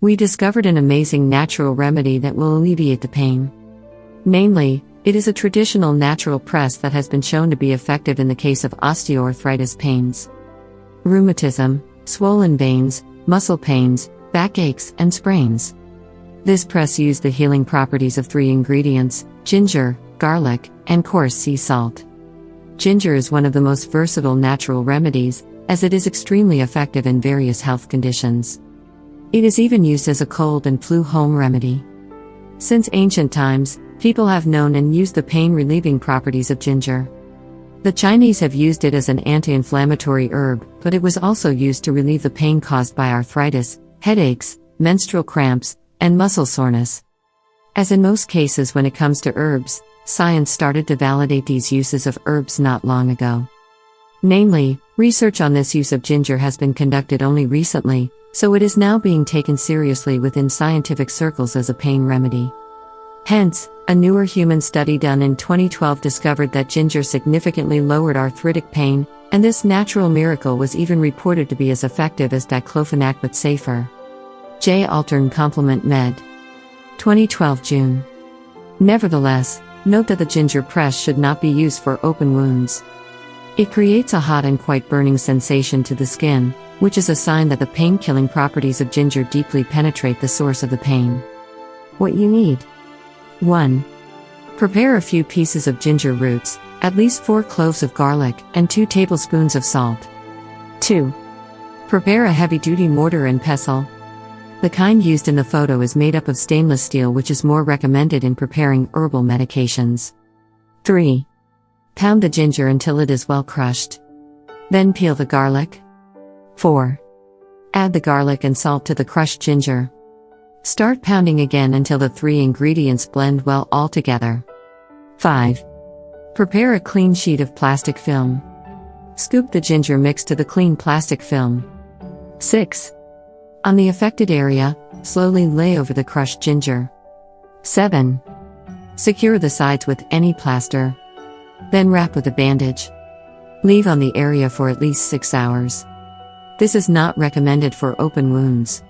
We discovered an amazing natural remedy that will alleviate the pain. Namely, it is a traditional natural press that has been shown to be effective in the case of osteoarthritis pains, rheumatism, swollen veins, muscle pains, backaches, and sprains. This press used the healing properties of 3 ingredients: ginger, garlic, and coarse sea salt. Ginger is one of the most versatile natural remedies, as it is extremely effective in various health conditions. It is even used as a cold and flu home remedy. Since ancient times, people have known and used the pain-relieving properties of ginger. The Chinese have used it as an anti-inflammatory herb, but it was also used to relieve the pain caused by arthritis, headaches, menstrual cramps, and muscle soreness. As in most cases when it comes to herbs, science started to validate these uses of herbs not long ago. Namely, research on this use of ginger has been conducted only recently, so it is now being taken seriously within scientific circles as a pain remedy. Hence, a newer human study done in 2012 discovered that ginger significantly lowered arthritic pain, and this natural miracle was even reported to be as effective as diclofenac but safer. J. Altern Complement Med. 2012 June. Nevertheless, note that the ginger press should not be used for open wounds. It creates a hot and quite burning sensation to the skin, which is a sign that the pain-killing properties of ginger deeply penetrate the source of the pain. What you need: 1. Prepare a few pieces of ginger roots, at least 4 cloves of garlic, and 2 tablespoons of salt. 2. Prepare a heavy-duty mortar and pestle. The kind used in the photo is made up of stainless steel, which is more recommended in preparing herbal medications. 3. Pound the ginger until it is well crushed. Then peel the garlic. 4. Add the garlic and salt to the crushed ginger. Start pounding again until the 3 ingredients blend well all together. 5. Prepare a clean sheet of plastic film. Scoop the ginger mix to the clean plastic film. 6. On the affected area, slowly lay over the crushed ginger. 7. Secure the sides with any plaster. Then wrap with a bandage. Leave on the area for at least 6 hours. This is not recommended for open wounds.